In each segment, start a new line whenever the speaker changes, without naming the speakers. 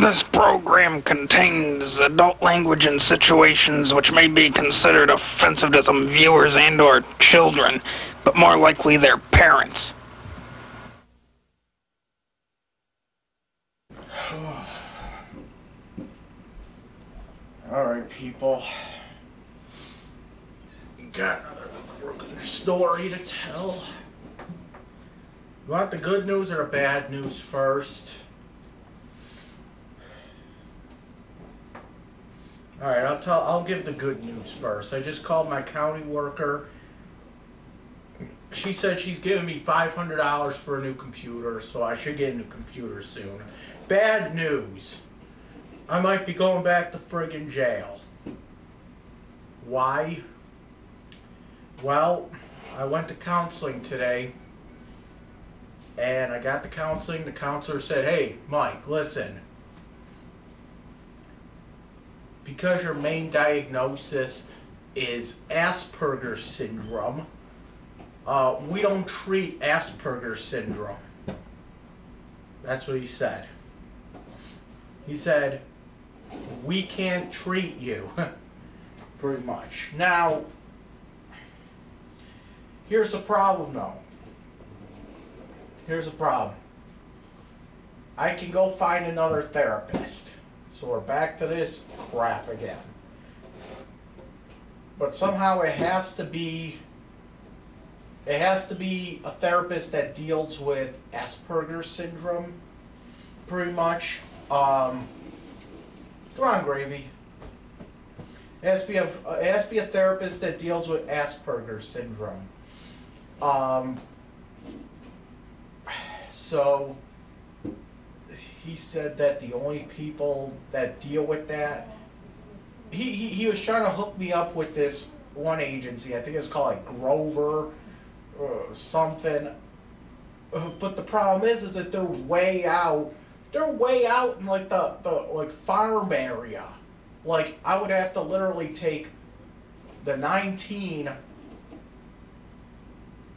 This program contains adult language and situations which may be considered offensive to some viewers and/or children, but more likely their parents.
Alright, people. Got another broken story to tell. You want the good news or the bad news first? Alright, I'll give the good news first. I just called my county worker. She said she's giving me $500 for a new computer, so I should get a new computer soon. Bad news. I might be going back to friggin' jail. Why? Well, I went to counseling today, and I got the counseling. The counselor said, "Hey, Mike, listen. Because your main diagnosis is Asperger's syndrome, we don't treat Asperger's syndrome." That's what he said. He said, "We can't treat you," pretty much. Now, here's the problem, though. Here's the problem. I can go find another therapist. So we're back to this crap again. But somehow it has to be a therapist that deals with Asperger's syndrome, pretty much. Come on, Gravy. It has to be a therapist that deals with Asperger's syndrome. So he said that the only people that deal with that, he was trying to hook me up with this one agency. I think it's called like Grover or something. But the problem is that they're way out. They're way out in like the like farm area. Like I would have to literally take the 19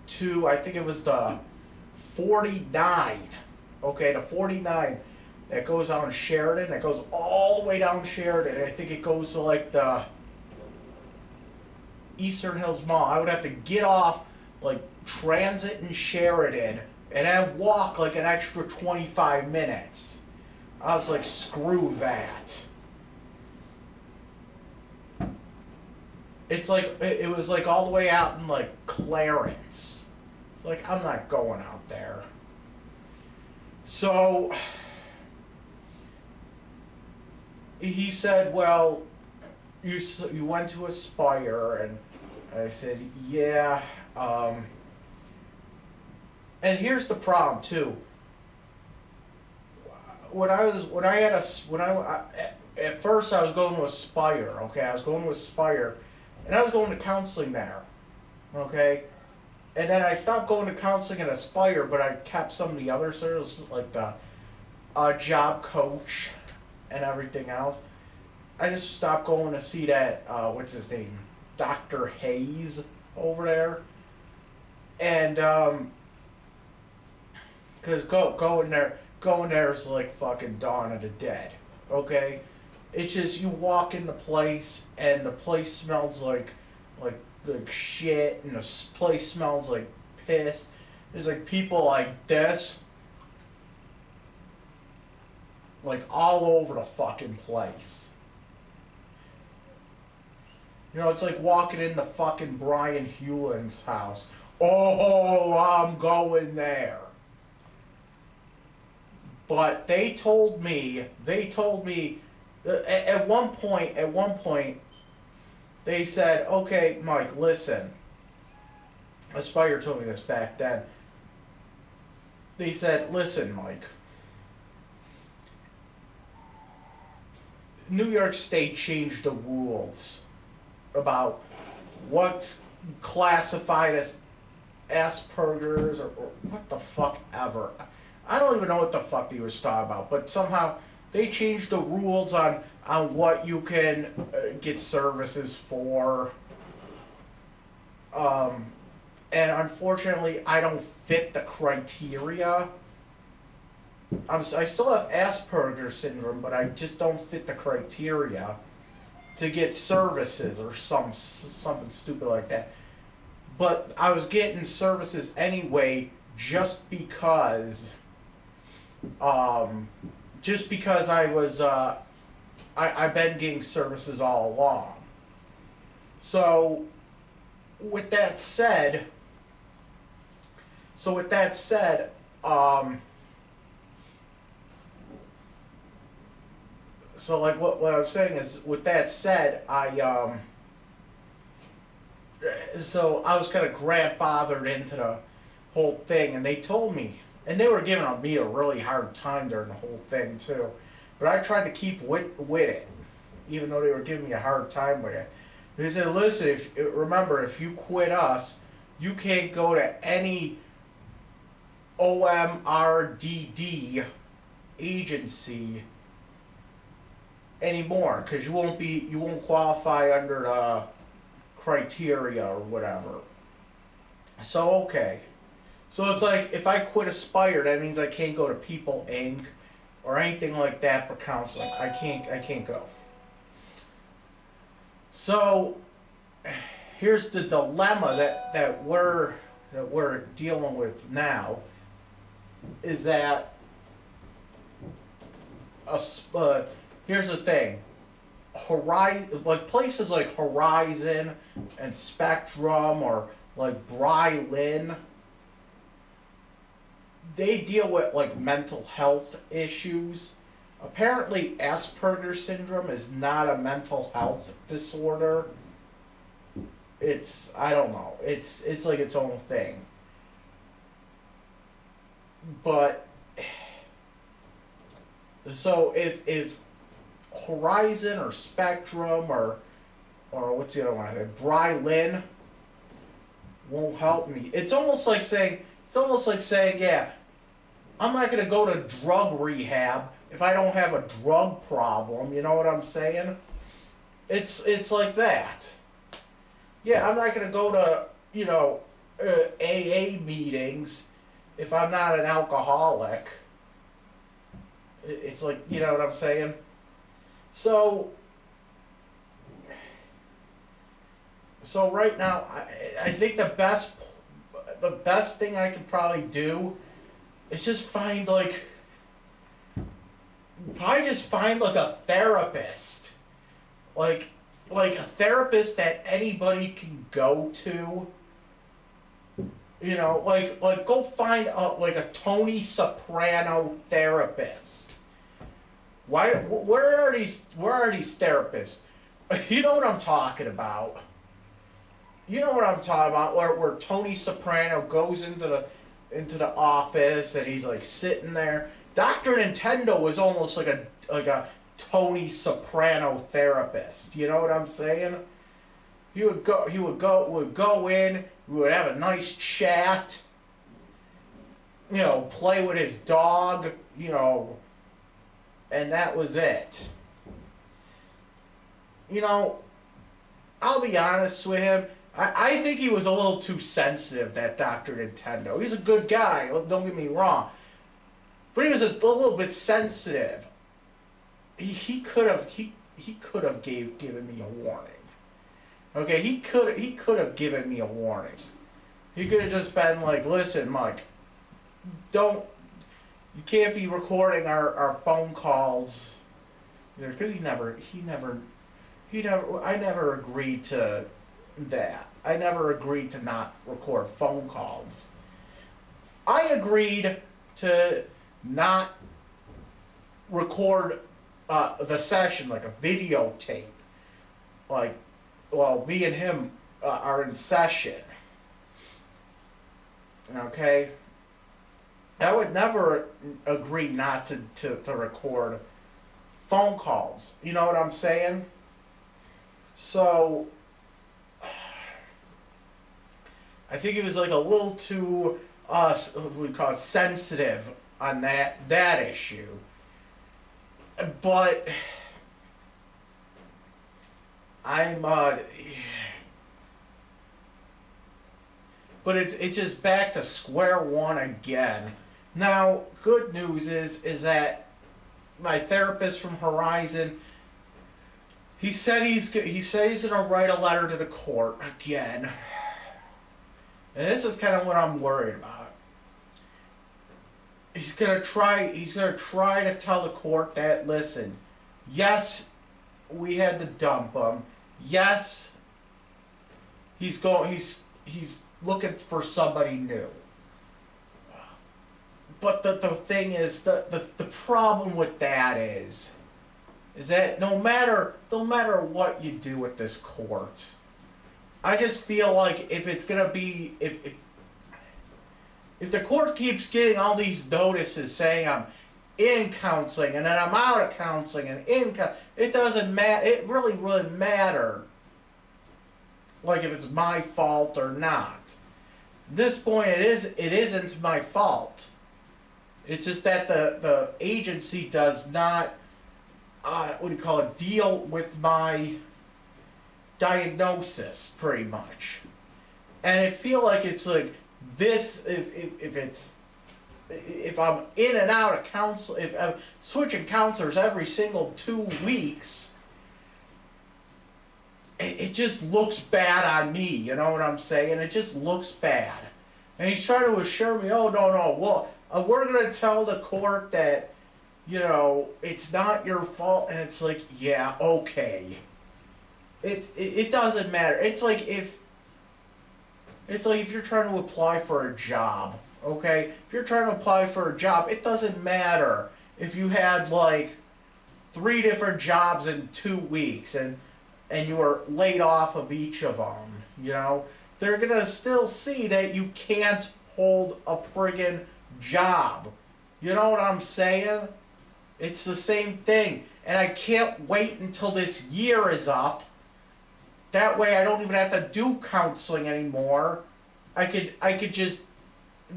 to, I think it was the 49. Okay, the 49 that goes on Sheridan. That goes all the way down Sheridan. I think it goes to like the Eastern Hills Mall. I would have to get off like Transit in Sheridan and then walk like an extra 25 minutes. I was like, screw that. It's like, it was like all the way out in like Clarence. It's like, I'm not going out there. So, he said, well, you went to Aspire, and I said, yeah, and here's the problem too. At first I was going to Aspire, okay? I was going to Aspire, and I was going to counseling there, okay? And then I stopped going to counseling at Aspire, but I kept some of the other services, like the job coach and everything else. I just stopped going to see that, what's his name? Dr. Hayes over there. And, because going there is like fucking Dawn of the Dead, okay? It's just, you walk in the place, and the place smells like shit, and the place smells like piss. There's like people like this, like all over the fucking place. You know, it's like walking into fucking Brian Hewlin's house. Oh, I'm going there. But they told me, at one point, they said, okay, Mike, listen. Aspire told me this back then. They said, listen, Mike. New York State changed the rules about what's classified as Asperger's or what the fuck ever. I don't even know what the fuck he was talking about, but somehow they changed the rules on what you can get services for. And unfortunately, I don't fit the criteria. I still have Asperger's syndrome, but I just don't fit the criteria to get services or something stupid like that. But I was getting services anyway, just because I was I've been getting services all along. So with that said, so like what I was saying is, with that said, so I was kind of grandfathered into the whole thing, and they told me, and they were giving me a really hard time during the whole thing too, but I tried to keep with it, even though they were giving me a hard time with it. They said, listen, remember, if you quit us, you can't go to any OMRDD agency anymore, because you won't qualify under the criteria or whatever. So okay, so it's like, if I quit Aspire, that means I can't go to People Inc. or anything like that for counseling. I can't go. So here's the dilemma that we're dealing with now, is that here's the thing. Like places like Horizon and Spectrum, or like Brylin, they deal with like mental health issues. Apparently Asperger's syndrome is not a mental health disorder. I don't know. It's like its own thing. But so if Horizon or Spectrum or what's the other one? Brylin won't help me. It's almost like saying, yeah, I'm not gonna go to drug rehab if I don't have a drug problem. You know what I'm saying? It's like that. Yeah, I'm not gonna go to AA meetings if I'm not an alcoholic. It's like, you know what I'm saying? So right now, I think the best thing I could probably do is just find a therapist, like a therapist that anybody can go to. You know, like go find a Tony Soprano therapist. Where are these therapists? You know what I'm talking about. Where Tony Soprano goes into the office and he's like sitting there. Dr. Nintendo was almost like a Tony Soprano therapist. You know what I'm saying? He would go in. We would have a nice chat. You know, play with his dog. You know, and that was it. You know, I'll be honest with him. I think he was a little too sensitive, that Dr. Nintendo. He's a good guy, don't get me wrong. But he was a little bit sensitive. He could have given me a warning. Okay, he could have given me a warning. He could have just been like, listen, Mike, you can't be recording our phone calls. Because I never agreed to that. I never agreed to not record phone calls. I agreed to not record the session, like a videotape. Like, well, me and him are in session. Okay? I would never agree not to record phone calls. You know what I'm saying? So I think he was like a little too what we call it, sensitive on that issue. But but it's just back to square one again. Now, good news is that my therapist from Horizon, he said he's gonna write a letter to the court again, and this is kind of what I'm worried about. He's gonna try to tell the court that, listen, yes, we had to dump him. Yes, he's looking for somebody new. But the thing is, the problem with that is that no matter what you do with this court, I just feel like if it's gonna be if the court keeps getting all these notices saying I'm in counseling and then I'm out of counseling and it doesn't matter. It really wouldn't matter, like, if it's my fault or not. At this point, it isn't my fault. It's just that the agency does not, deal with my diagnosis, pretty much. And I feel like it's like this, if I'm in and out of counsel, if I'm switching counselors every single 2 weeks, it just looks bad on me, you know what I'm saying? It just looks bad. And he's trying to assure me, oh, no, well, we're going to tell the court that, you know, it's not your fault. And it's like, yeah, okay. It doesn't matter. It's like if you're trying to apply for a job, okay? If you're trying to apply for a job, it doesn't matter if you had, like, 3 different jobs in 2 weeks and you were laid off of each of them, you know? They're going to still see that you can't hold a friggin' job. You know what I'm saying? It's the same thing. And I can't wait until this year is up. That way I don't even have to do counseling anymore. I could just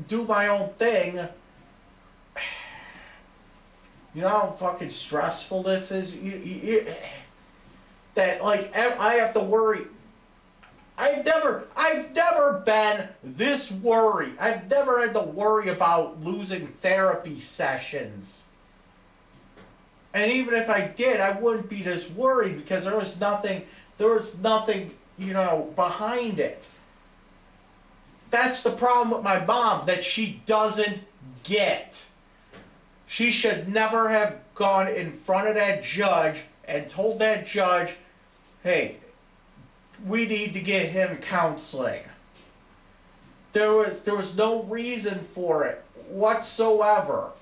do my own thing. You know how fucking stressful this is? That, like, I have to worry. I've never been this worried. I've never had to worry about losing therapy sessions. And even if I did, I wouldn't be this worried because there was nothing, you know, behind it. That's the problem with my mom, that she doesn't get. She should never have gone in front of that judge and told that judge, hey, we need to get him counseling. There was no reason for it whatsoever.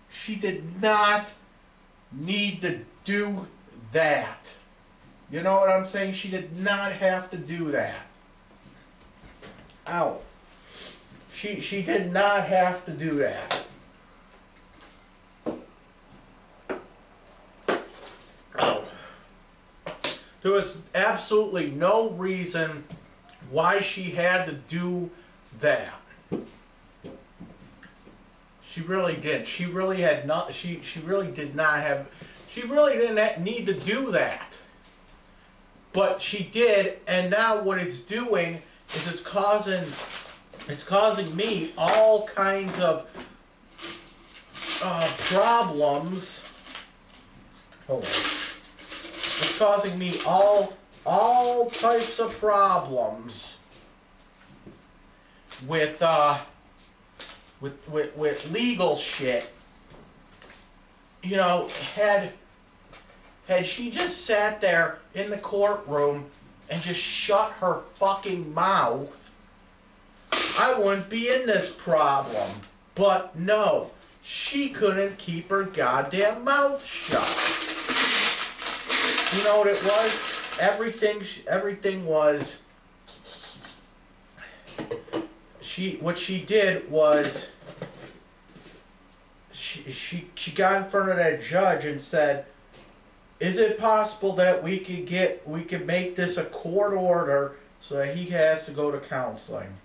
She did not need to do that. You know what I'm saying? She did not have to do that. Ow. She did not have to do that. Oh. There was absolutely no reason why she had to do that. She really did. She really had not. She really did not have. She really didn't need to do that. But she did, and now what it's doing is it's causing me all kinds of problems. Hold on. It's causing me all types of problems with legal shit. You know, had she just sat there in the courtroom and just shut her fucking mouth, I wouldn't be in this problem. But no, she couldn't keep her goddamn mouth shut. You know what it was? Everything was. What she did was. She got in front of that judge and said, "Is it possible that we could make this a court order so that he has to go to counseling?"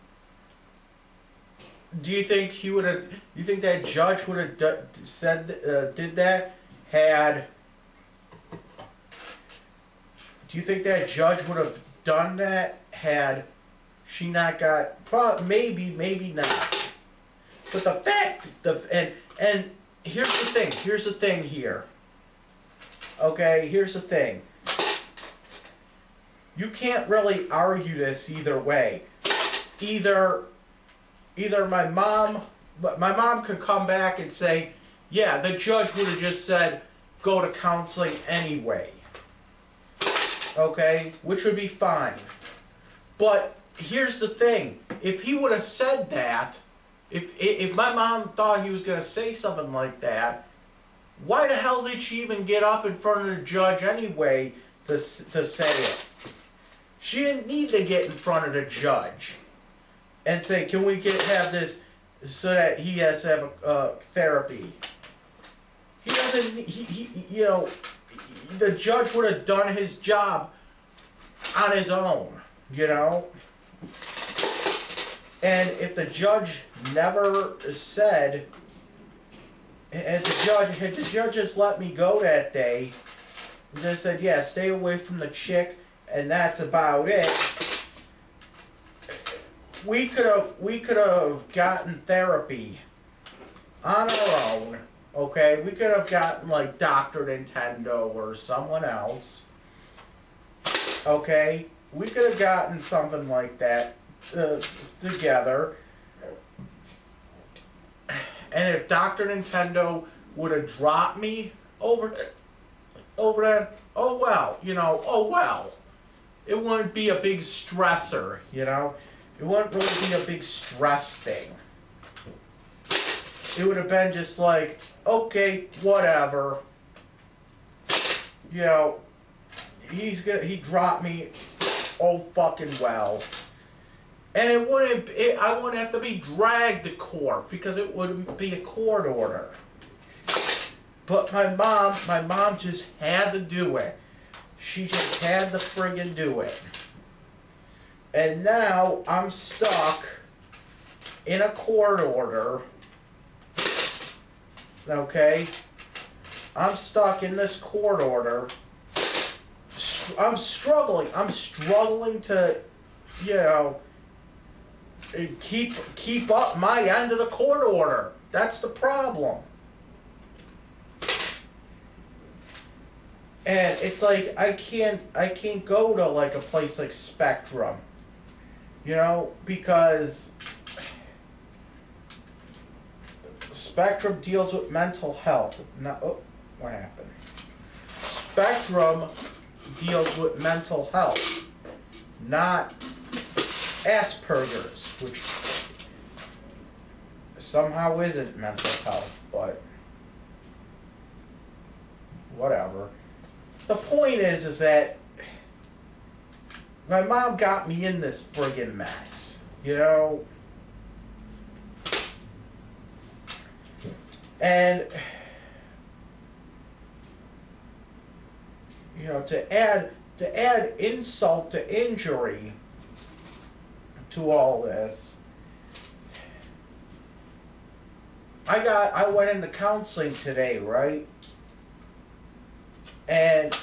Do you think he would have? You think that judge would have did that had? Do you think that judge would have done that had she not got? Maybe not. But the fact, and here's the thing. Here's the thing here. Okay, here's the thing. You can't really argue this either way. Either my mom could come back and say, yeah, the judge would have just said, go to counseling anyway. Okay, which would be fine. But here's the thing. If he would have said that, if my mom thought he was going to say something like that, why the hell did she even get up in front of the judge anyway to say it? She didn't need to get in front of the judge and say, can we have this so that he has to have therapy? He doesn't, you know, the judge would have done his job on his own, you know? And if the judge never said, had the judge just let me go that day, and just said, yeah, stay away from the chick, and that's about it, we could have gotten therapy on our own, okay? We could have gotten, like, Dr. Nintendo or someone else, okay? We could have gotten something like that together. And if Dr. Nintendo would have dropped me over that, oh well, you know, oh well. It wouldn't be a big stressor, you know? It wouldn't really be a big stress thing. It would have been just like, okay, whatever. You know, he dropped me, oh fucking well. And I wouldn't have to be dragged to court because it wouldn't be a court order. But my mom just had to do it. She just had to friggin' do it. And now I'm stuck in a court order. Okay? I'm stuck in this court order. I'm struggling. I'm struggling to, you know, keep up my end of the court order. That's the problem. And it's like I can't go to like a place like Spectrum, you know, because Spectrum deals with mental health. Not, oh, what happened? Spectrum deals with mental health, not Asperger's, which somehow isn't mental health, but whatever. The point is that my mom got me in this friggin' mess, you know? And, you know, to add insult to injury to all this, I went into counseling today, right? And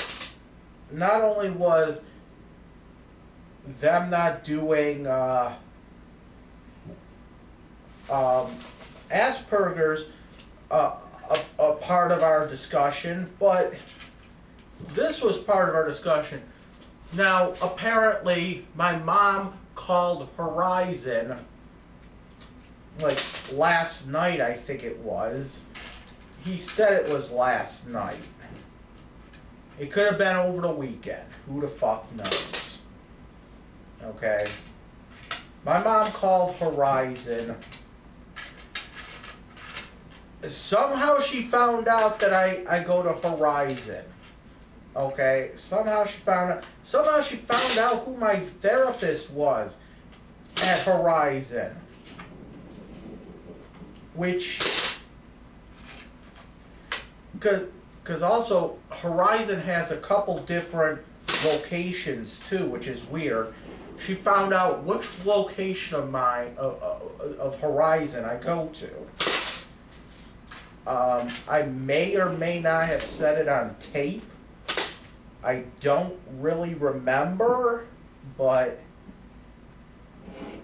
not only was them not doing Asperger's a part of our discussion, but this was part of our discussion. Now, apparently, my mom called Horizon, like, last night, I think it was. He said it was last night. It could have been over the weekend. Who the fuck knows? Okay. My mom called Horizon. Somehow she found out that I go to Horizon. Okay. Somehow she found out who my therapist was at Horizon. Which, because also Horizon has a couple different locations too, which is weird. She found out which location of mine of Horizon I go to. I may or may not have said it on tape. I don't really remember, but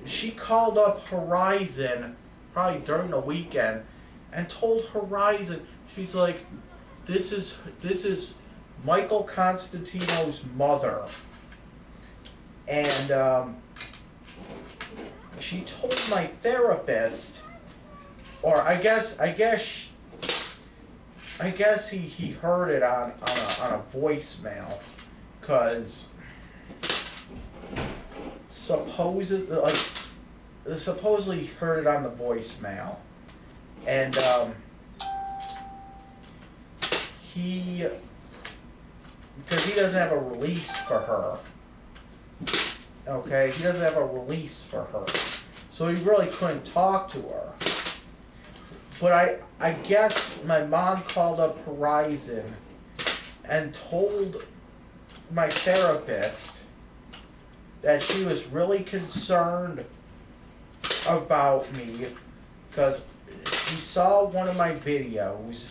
she called up Horizon probably during the weekend, and told Horizon, she's like, this is Michael Constantino's mother, and she told my therapist, or I guess he heard it on a voicemail, cause supposedly heard it on the voicemail, and because he doesn't have a release for her. Okay, he doesn't have a release for her, so he really couldn't talk to her. But I guess my mom called up Horizon and told my therapist that she was really concerned about me because she saw one of my videos,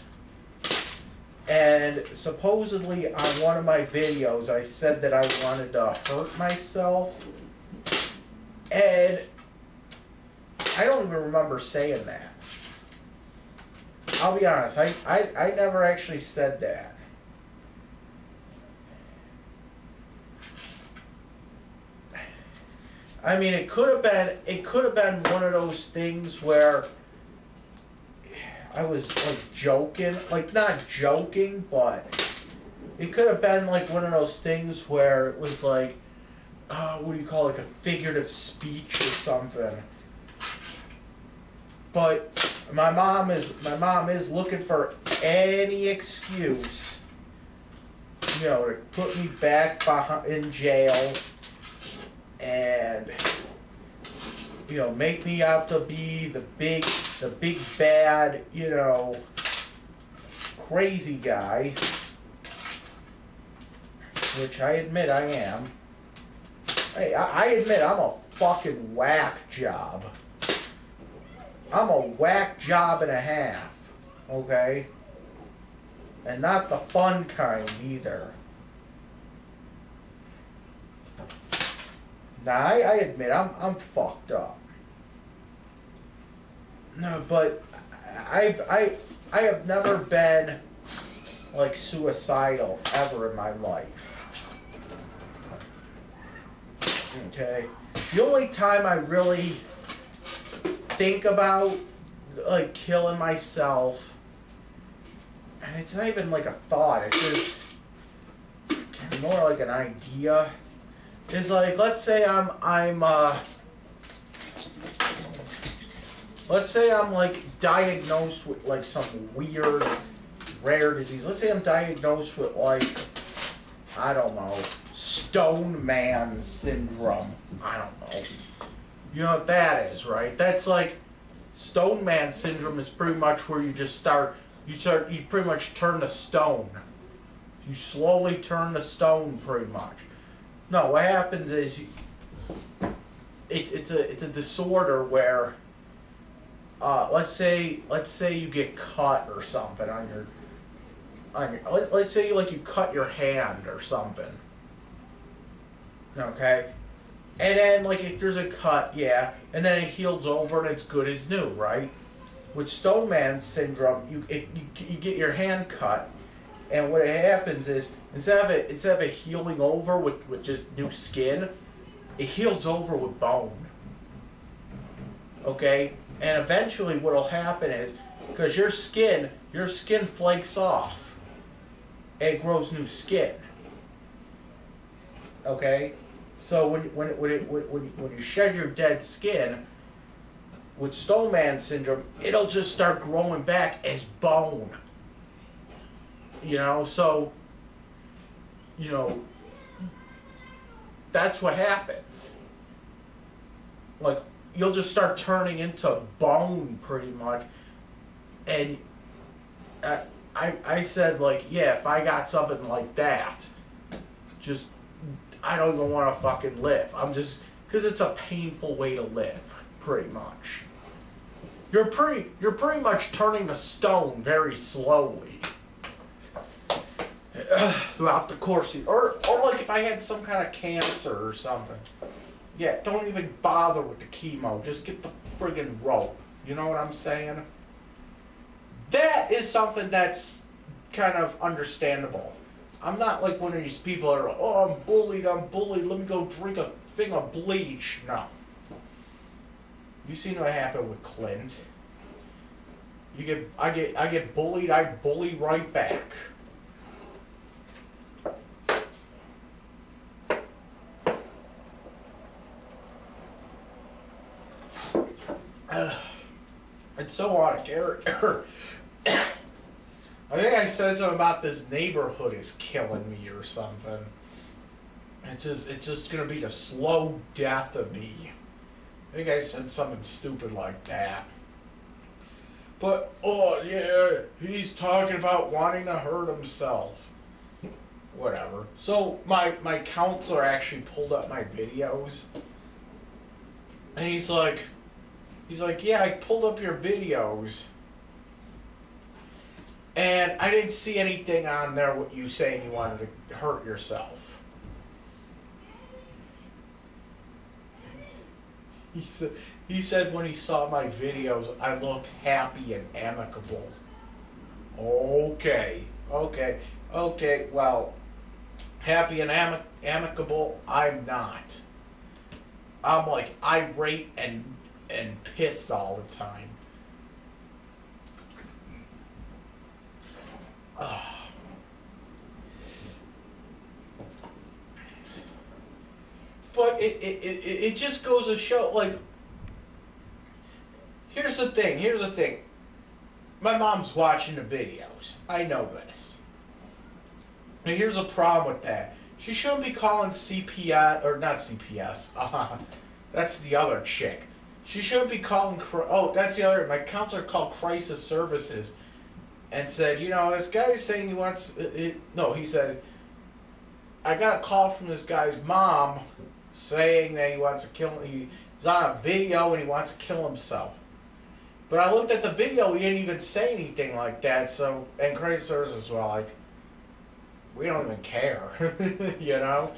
and supposedly on one of my videos I said that I wanted to hurt myself, and I don't even remember saying that. I'll be honest, I never actually said that. I mean, it could have been one of those things where I was like joking, like not joking, but it could have been like one of those things where it was like, what do you call it, like a figurative speech or something. But my mom is looking for any excuse, to put me back in jail and make me out to be the big bad, crazy guy, which I admit I am. Hey, I admit I'm a fucking whack job. I'm a whack job and a half, okay? And not the fun kind either. Now, I admit I'm fucked up. No, but I have never been like suicidal ever in my life. Okay? The only time I really think about like killing myself, and it's not even like a thought, it's just more like an idea, is like, let's say I'm like diagnosed with like some weird rare disease. Let's say I'm diagnosed with like, I don't know, Stone Man syndrome. I don't know. You know what that is, right? That's like, Stone Man syndrome is pretty much where you pretty much turn to stone. You slowly turn to stone, pretty much. No, what happens is it's a disorder where let's say you get cut or something on your let's say you cut your hand or something. Okay? And then, like, if there's a cut, yeah, and then it heals over and it's good as new, right? With Stone Man syndrome, you get your hand cut, and what happens is, instead of it healing over with just new skin, it heals over with bone. Okay? And eventually what'll happen is, because your skin flakes off, and it grows new skin. Okay? So when you shed your dead skin, with Stone Man syndrome, it'll just start growing back as bone. So, that's what happens. Like, you'll just start turning into bone, pretty much. And I said, like, yeah, if I got something like that, I don't even want to fucking live. Because it's a painful way to live, pretty much. You're pretty much turning to stone very slowly throughout the course of, or like if I had some kind of cancer or something. Yeah, don't even bother with the chemo. Just get the friggin' rope. You know what I'm saying? That is something that's kind of understandable. I'm not like one of these people that are, oh, I'm bullied, let me go drink a thing of bleach. No. You seen what happened with Clint? I get bullied, I bully right back. It's so out of character. I think I said something about this neighborhood is killing me or something. It's just gonna be the slow death of me. I think I said something stupid like that. But, oh yeah, he's talking about wanting to hurt himself. Whatever. So my counselor actually pulled up my videos. And he's like, yeah, I pulled up your videos. And I didn't see anything on there what you saying you wanted to hurt yourself. He said when he saw my videos, I looked happy and amicable. Okay, well, happy and amicable, I'm not. I'm like irate and pissed all the time. But it just goes to show, like, here's the thing. My mom's watching the videos. I know this. And here's a problem with that. She shouldn't be calling CPS, or not CPS. That's the other chick. She shouldn't be calling, that's the other, my counselor called Crisis Services and said, you know, this guy's saying he wants, he says, I got a call from this guy's mom saying that he wants to kill, he's on a video and he wants to kill himself. But I looked at the video, he didn't even say anything like that, so, and Crisis Services were like, we don't even care, you know?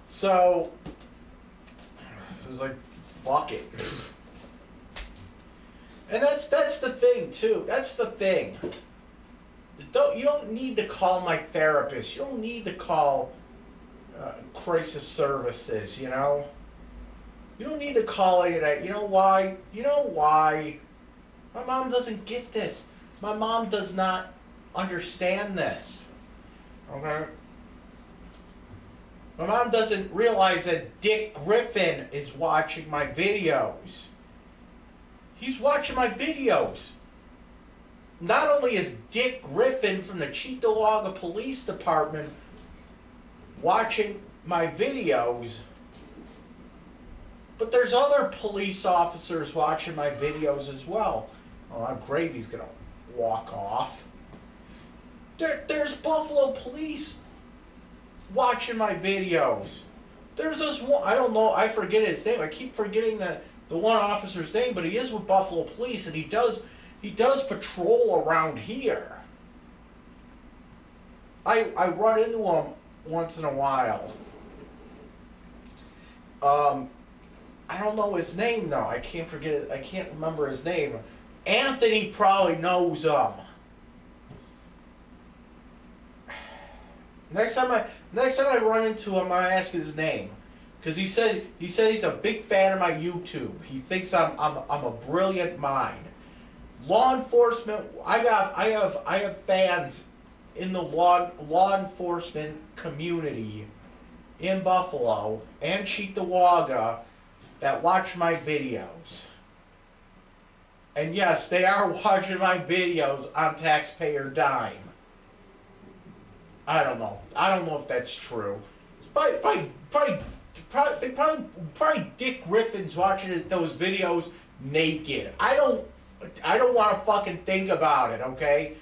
So, it was like, fuck it. And that's the thing, too. That's the thing. You don't need to call my therapist. You don't need to call Crisis Services, you know? You don't need to call any of that. You know why? My mom doesn't get this. My mom does not understand this. Okay? My mom doesn't realize that Dick Griffin is watching my videos. He's watching my videos. Not only is Dick Griffin from the Cheektowaga Police Department watching my videos, but there's other police officers watching my videos as well. Oh, I'm Gravy's gonna walk off. There's Buffalo Police watching my videos. There's this one, I don't know, I forget his name. I keep forgetting the one officer's name, but he is with Buffalo Police, and he does patrol around here. I run into him once in a while. I don't know his name though. I can't forget it. I can't remember his name. Anthony probably knows him. Next time I run into him, I ask his name, because he said he's a big fan of my YouTube. He thinks I'm a brilliant mind. Law enforcement. I have fans in the law enforcement community in Buffalo and Cheektowaga that watch my videos. And yes, they are watching my videos on taxpayer dime. I don't know. I don't know if that's true. Probably Dick Griffin's watching those videos naked. I don't want to fucking think about it, okay?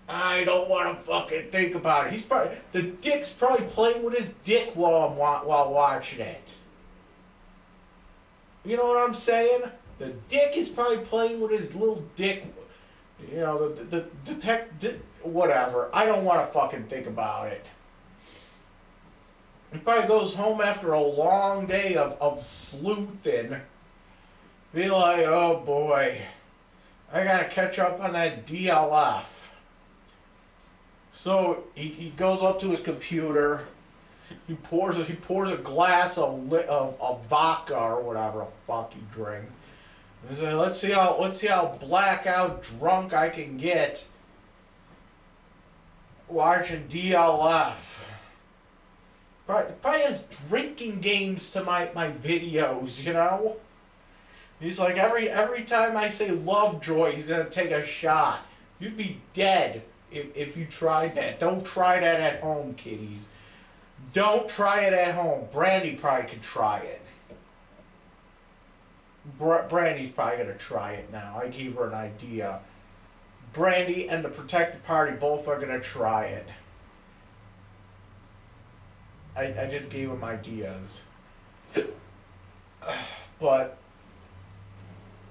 I don't want to fucking think about it. The dick's probably playing with his dick while watching it. You know what I'm saying? The dick is probably playing with his little dick. You know, whatever. I don't want to fucking think about it. He probably goes home after a long day of sleuthing. Be like, oh boy, I gotta catch up on that DLF. So he goes up to his computer. He pours a glass of vodka or whatever the fuck you drink. He said, let's see how blackout drunk I can get watching DLF. Probably has drinking games to my videos, you know? He's like, every time I say Lovejoy, he's gonna take a shot. You'd be dead if you tried that. Don't try that at home, kiddies. Don't try it at home. Brandy probably could try it. Brandy's probably gonna try it now. I gave her an idea. Brandy and the Protected Party both are gonna try it. I just gave them ideas. But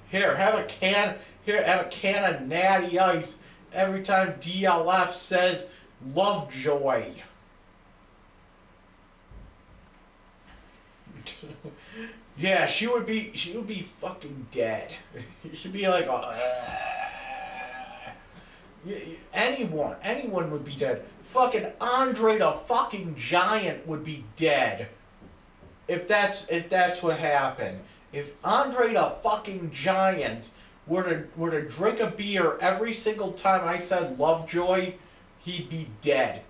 here, have a can of Natty Ice every time DLF says Lovejoy. Yeah, she would be fucking dead. She'd be like, anyone would be dead. Fucking Andre the fucking Giant would be dead. If that's what happened. If Andre the fucking Giant were to drink a beer every single time I said Lovejoy, he'd be dead.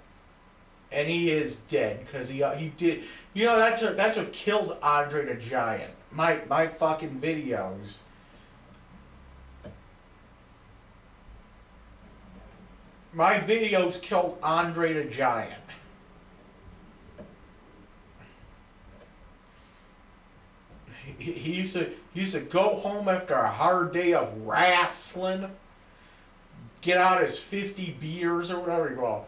And he is dead because he did. You know, that's what killed Andre the Giant. My fucking videos. My videos killed Andre the Giant. He used to go home after a hard day of wrestling, get out his 50 beers or whatever you call.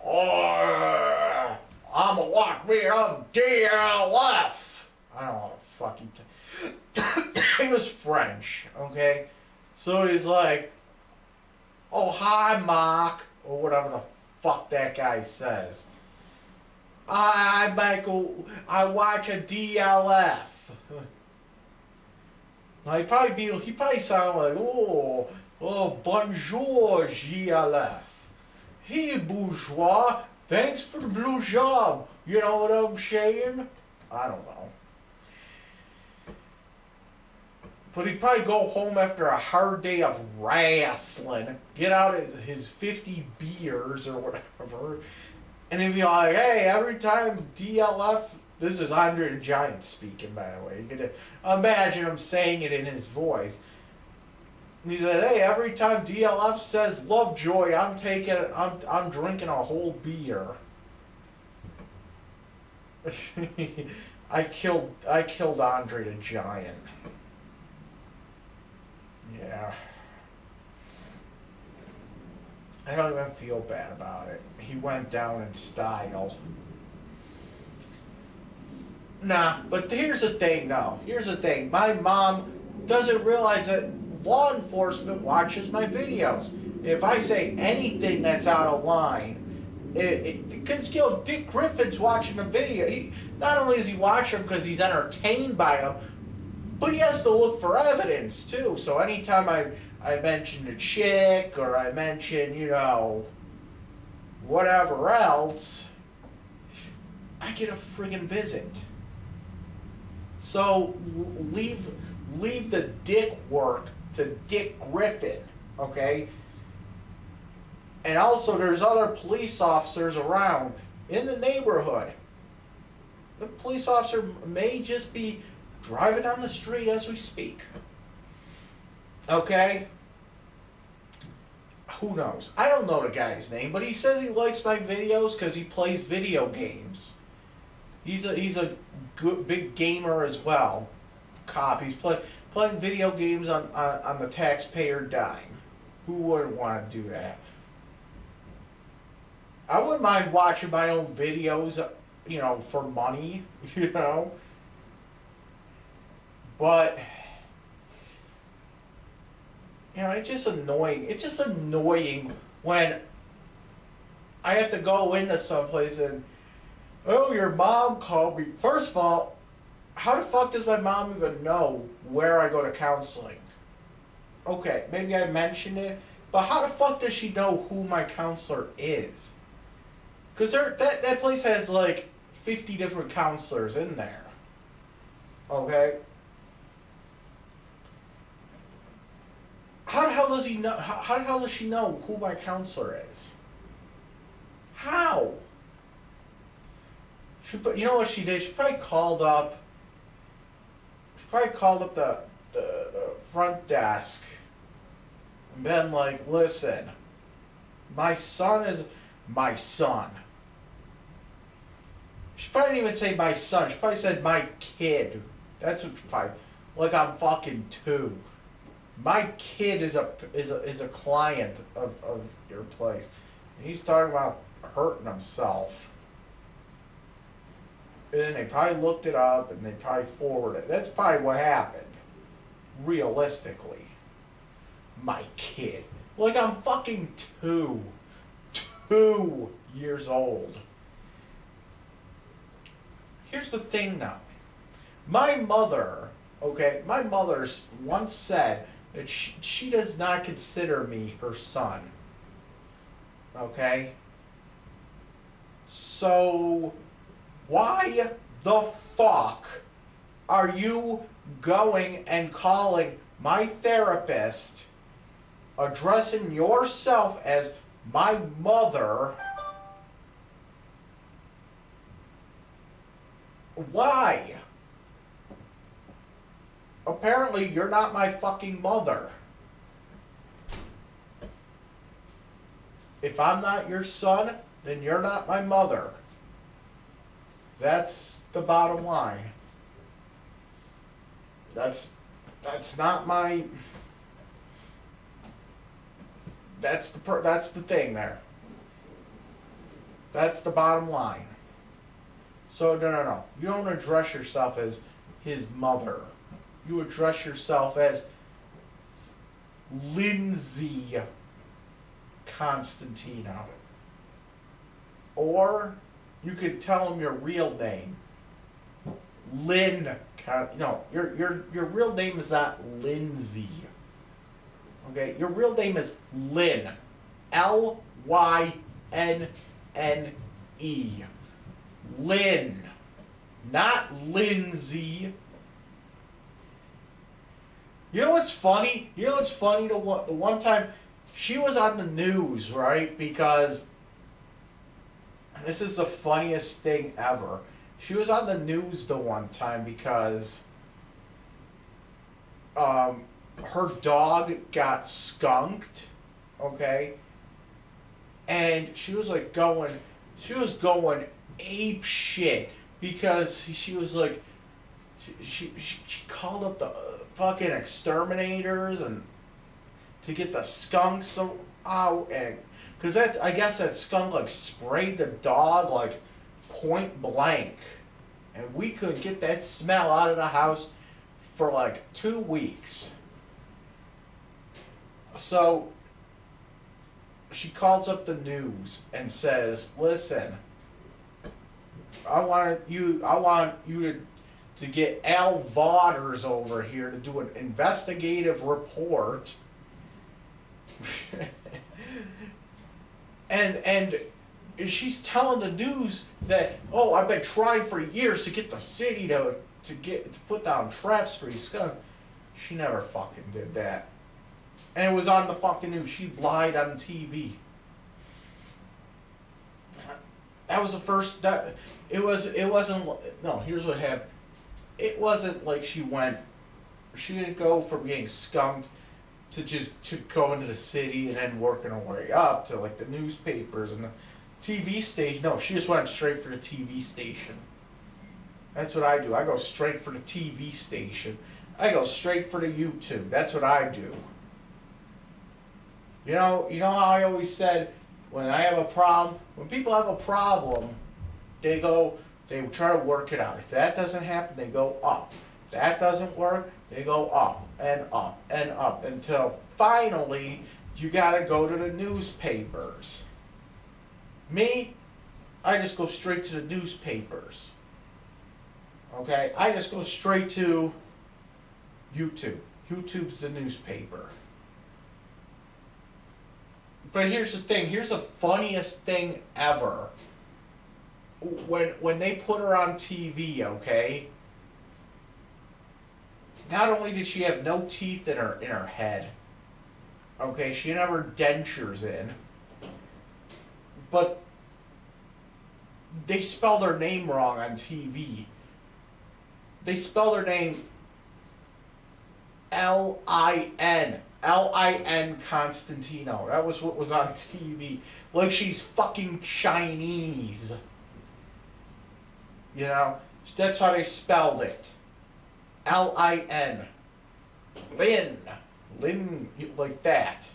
Oh, I'ma watch me on DLF. I don't know what the fuck he was French, okay? So he's like, oh, hi, Mark, or whatever the fuck that guy says. Hi, Michael, I watch a DLF. Now, he probably sound like, oh, bonjour, DLF. Hey, bourgeois, thanks for the blue job. You know what I'm saying? I don't know. But he'd probably go home after a hard day of wrestling, get out his 50 beers or whatever, and he'd be like, hey, every time DLF, this is Andre the Giant speaking, by the way. You can imagine him saying it in his voice. And he said, hey, every time DLF says Lovejoy, I'm drinking a whole beer. I killed Andre the Giant. Yeah. I don't even feel bad about it. He went down in style. Nah, but here's the thing, though. Here's the thing. My mom doesn't realize that law enforcement watches my videos. If I say anything that's out of line, because, you know, Dick Griffin's watching the video. Not only is he watching them because he's entertained by them, but he has to look for evidence, too. So anytime I mention a chick or I mention, you know, whatever else, I get a friggin' visit. So leave the dick work to Dick Griffin, okay? And also there's other police officers around in the neighborhood. The police officer may just be driving down the street as we speak. Okay? Who knows? I don't know the guy's name, but he says he likes my videos because he plays video games. He's a good big gamer as well. Cop. He's playing video games on the taxpayer dime. Who wouldn't want to do that? I wouldn't mind watching my own videos, you know, for money, you know. But, you know, it's just annoying. It's just annoying when I have to go into someplace and, oh, your mom called me. First of all, how the fuck does my mom even know where I go to counseling? Okay, maybe I mentioned it, but how the fuck does she know who my counselor is? Because that place has like 50 different counselors in there. Okay? How the hell does he know? How the hell does she know who my counselor is? How? You know what she did? She probably called up. She probably called up the front desk and been like, "Listen, my son is my son." She probably didn't even say my son. She probably said my kid. That's what she probably. Like I'm fucking 2. My kid is a client of your place. And he's talking about hurting himself. And then they probably looked it up and they probably forwarded it. That's probably what happened. Realistically. My kid. Like I'm fucking 2. 2 years old. Here's the thing now. My mother, okay, my mother once said that she does not consider me her son. Okay? So, why the fuck are you going and calling my therapist, addressing yourself as my mother? Why? Apparently, you're not my fucking mother. If I'm not your son, then you're not my mother. That's the bottom line. That's not my. That's the thing there. That's the bottom line. So no. You don't address yourself as his mother. You address yourself as Lindsay Constantino. Or you could tell him your real name. No, your real name is not Lindsay. Okay, your real name is Lynn. Lynnne. Lynn. Not Lindsay. You know what's funny? The one time she was on the news, right? Because this is the funniest thing ever. She was on the news the one time because her dog got skunked, okay? And she was going ape shit because she was like, she called up the fucking exterminators and to get the skunks out, and because I guess that skunk like sprayed the dog like point blank, and we couldn't get that smell out of the house for like 2 weeks. So she calls up the news and says, "Listen, I want you to get Al Vauders over here to do an investigative report." and she's telling the news that, "Oh, I've been trying for years to get the city to put down traps for these skunks." She never fucking did that. And it was on the fucking news. She lied on TV. That was the first. It wasn't. No, here's what happened. It wasn't like she didn't go from being skunked to go into the city and then working her way up to like the newspapers and the TV station. No, she just went straight for the TV station. That's what I do. I go straight for the TV station. I go straight for the YouTube. That's what I do. You know how I always said, when people have a problem, they try to work it out. If that doesn't happen, they go up. If that doesn't work, they go up and up and up until finally you gotta go to the newspapers. Me, I just go straight to the newspapers. Okay? I just go straight to YouTube. YouTube's the newspaper. But here's the thing. Here's the funniest thing ever. When they put her on TV, okay. Not only did she have no teeth in her head, okay, she didn't have her dentures in, but they spelled her name wrong on TV. They spelled her name L-I-N. L-I-N Constantino. That was what was on TV. Like she's fucking Chinese. You know? That's how they spelled it. L-I-N. Lin. Lin, like that.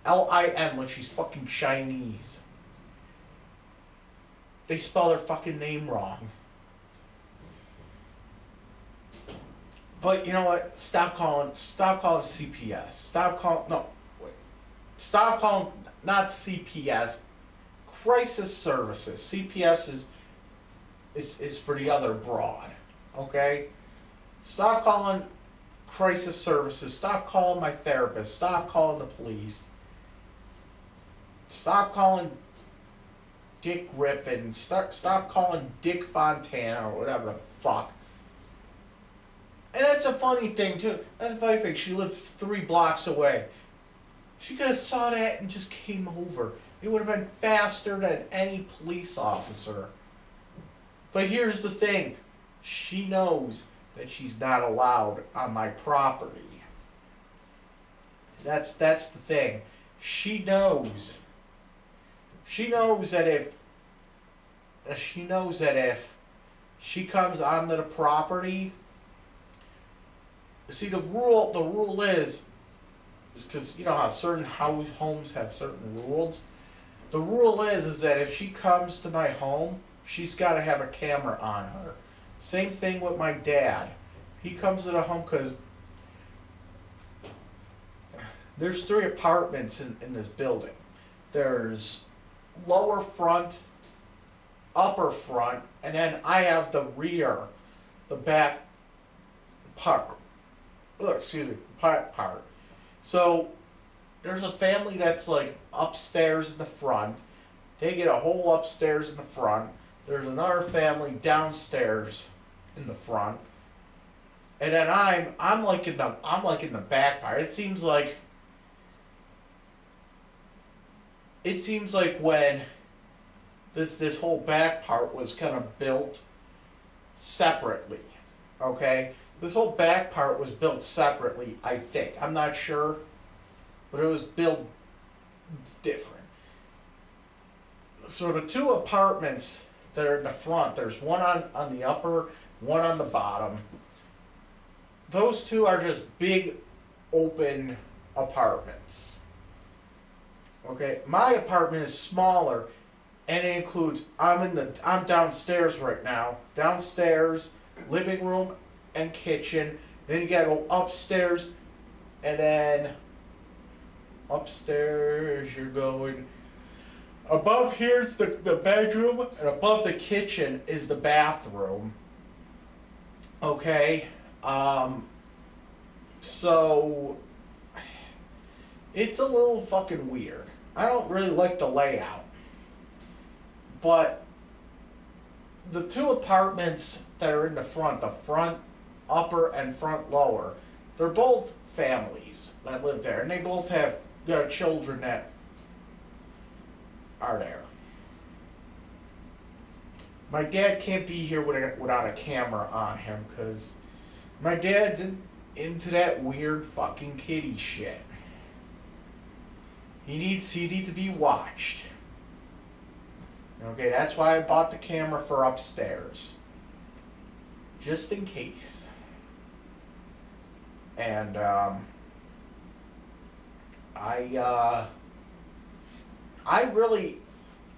L-I-N, like she's fucking Chinese. They spelled her fucking name wrong. But you know what? Stop calling CPS. Stop calling, not CPS, crisis services. CPS is for the other broad, okay? Stop calling crisis services. Stop calling my therapist. Stop calling the police. Stop calling Dick Griffin. Stop calling Dick Fontana or whatever the fuck. And that's a funny thing, too. That's a funny thing. She lived 3 blocks away. She could have saw that and just came over. It would have been faster than any police officer. But here's the thing. She knows that she's not allowed on my property. That's the thing. She knows. She knows that if she comes onto the property. See, the rule is, because you know how certain homes have certain rules. The rule is that if she comes to my home, she's got to have a camera on her. Same thing with my dad. He comes to the home because there's 3 apartments in this building. There's lower front, upper front, and then I have the rear, the back part. Part. So there's a family that's like upstairs in the front. They get a whole upstairs in the front. There's another family downstairs in the front. And then I'm like in the back part. It seems like when this whole back part was kind of built separately. Okay? This whole back part was built separately, I think. I'm not sure, but it was built different. So the 2 apartments that are in the front, there's one on the upper, one on the bottom. Those 2 are just big, open apartments. Okay, my apartment is smaller, and it includes, I'm downstairs right now. Downstairs, living room, and kitchen. Then you gotta go upstairs, and then upstairs you're going. Above here's the bedroom, and above the kitchen is the bathroom. Okay, so it's a little fucking weird. I don't really like the layout, but the 2 apartments that are in the front upper and front lower, they're both families that live there, and they both have children that are there. My dad can't be here without a camera on him, because my dad's into that weird fucking kiddie shit. He needs to be watched. Okay, that's why I bought the camera for upstairs. Just in case. And I really,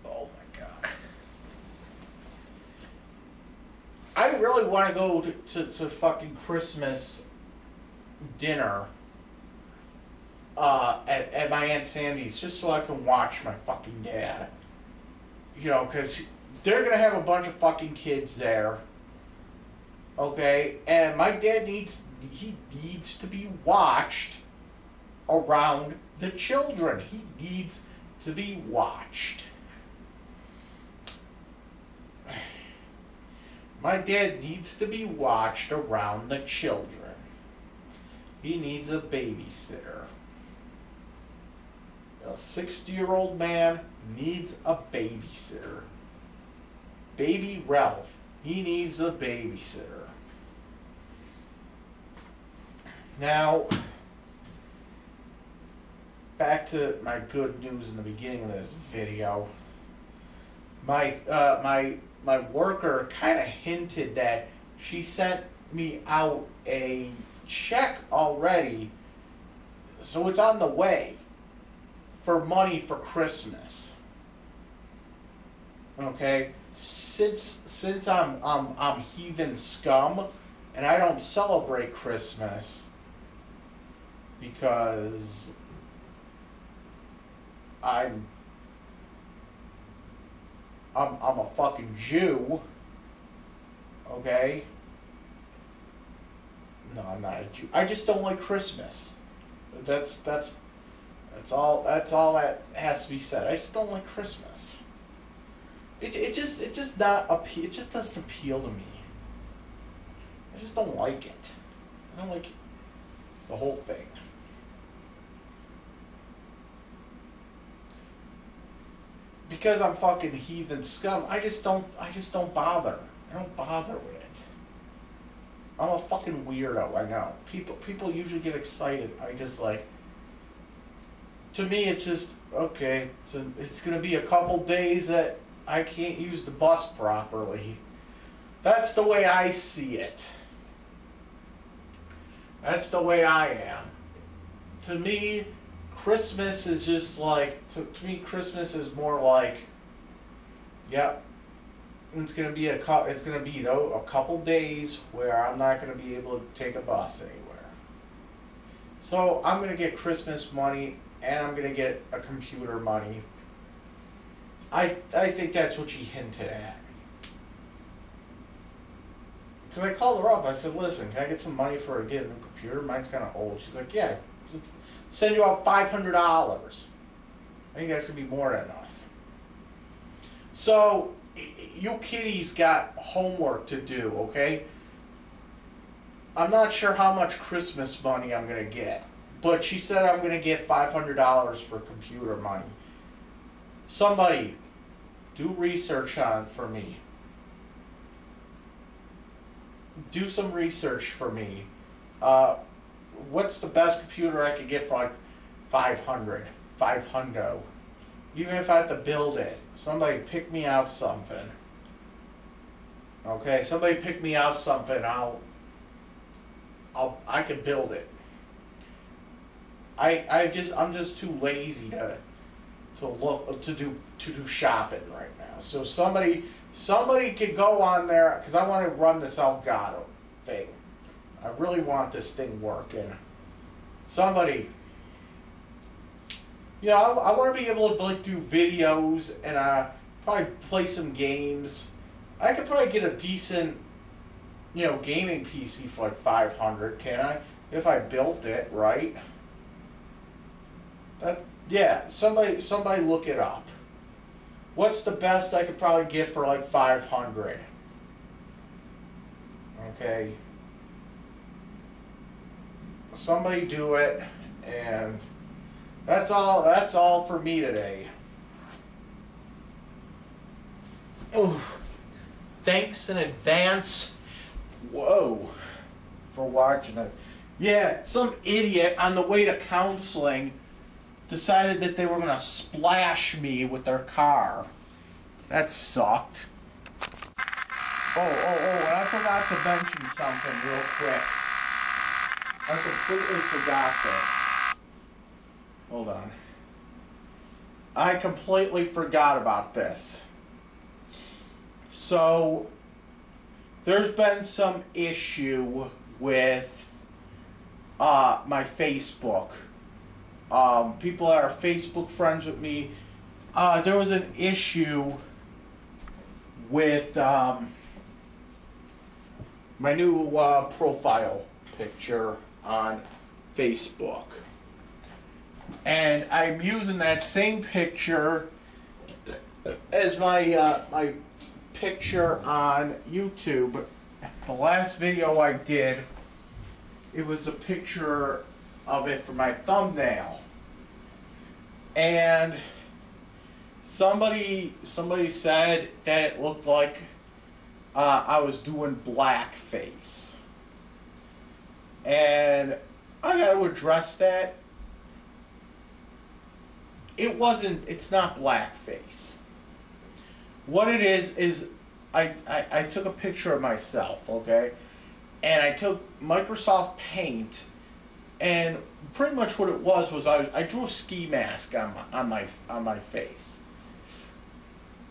oh my God, I really want to go to fucking Christmas dinner at my Aunt Sandy's, just so I can watch my fucking dad. You know, because they're going to have a bunch of fucking kids there. Okay? And my dad needs to be watched around the children. He needs to be watched. My dad needs to be watched around the children. He needs a babysitter. A 60-year-old man needs a babysitter. Baby Ralph, he needs a babysitter. Now, back to my good news in the beginning of this video. My worker kind of hinted that she sent me out a check already, so it's on the way for money for Christmas. Okay, since I'm heathen scum and I don't celebrate Christmas because I'm a fucking Jew. Okay? No, I'm not a Jew. I just don't like Christmas. That's all that has to be said. I just don't like Christmas. It just doesn't appeal to me. I just don't like it. I don't like the whole thing. Because I'm fucking heathen scum, I just don't bother. I don't bother with it. I'm a fucking weirdo, I know. People usually get excited. I just like, to me it's just, okay, so it's gonna be a couple days that I can't use the bus properly. That's the way I see it. That's the way I am. To me, Christmas is just like, to me, Christmas is more like, yep, it's gonna be a couple days where I'm not gonna be able to take a bus anywhere. So I'm gonna get Christmas money and I'm gonna get a computer money. I think that's what she hinted at. Because I called her up. I said, listen, can I get some money for getting a new computer? Mine's kind of old. She's like, yeah. Send you out $500. I think that's going to be more than enough. So, you kiddies got homework to do, okay? I'm not sure how much Christmas money I'm going to get. But she said I'm going to get $500 for computer money. Somebody, do research on it for me. Do some research for me. What's the best computer I could get for like 500? Even if I have to build it. Somebody pick me out something. Okay, somebody pick me out something. I can build it. I'm just too lazy to do shopping right now. So somebody could go on there, because I want to run this Elgato thing. I really want this thing working. Somebody, I want to be able to like do videos and probably play some games. I could probably get a decent, gaming PC for like 500. Can I? If I built it right. Somebody look it up. What's the best I could probably get for like 500? Okay. Somebody do it, and that's all for me today. Oh, thanks in advance. Whoa, for watching it. Yeah, some idiot on the way to counseling decided that they were going to splash me with their car. That sucked. Oh, and I forgot to mention something real quick. I completely forgot this. Hold on. I completely forgot about this. So, there's been some issue with my Facebook. People that are Facebook friends with me, there was an issue with my new profile picture on Facebook. And I'm using that same picture as my my picture on YouTube. The last video I did, it was a picture of it for my thumbnail. And somebody said that it looked like I was doing blackface. And I got to address that. It's not blackface. What it is I took a picture of myself, okay? And I took Microsoft Paint, and pretty much what it was I drew a ski mask on my face.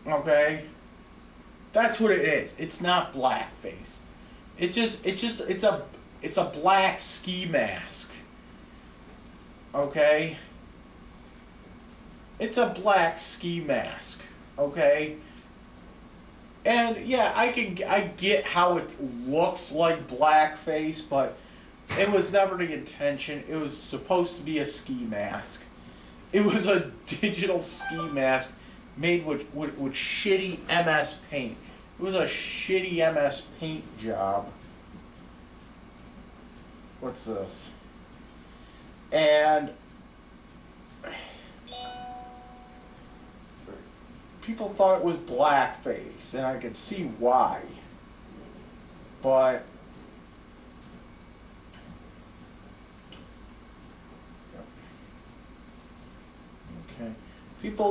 Okay? That's what it is. It's not blackface. It's a black ski mask. Okay? It's a black ski mask. Okay? And yeah, I get how it looks like blackface, but it was never the intention. It was supposed to be a ski mask. It was a digital ski mask made with shitty MS Paint. It was a shitty MS Paint job. What's this? And people thought it was blackface, and I could see why. But okay,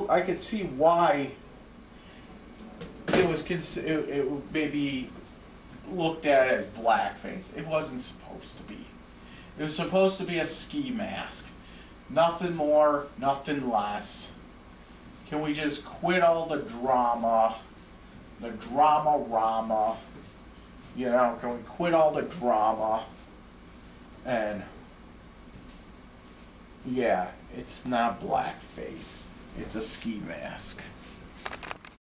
I could see why it would maybe looked at as blackface. It wasn't supposed to be. It was supposed to be a ski mask. Nothing more, nothing less. Can we just quit all the drama? The drama-rama. You know, can we quit all the drama? And yeah, it's not blackface. It's a ski mask.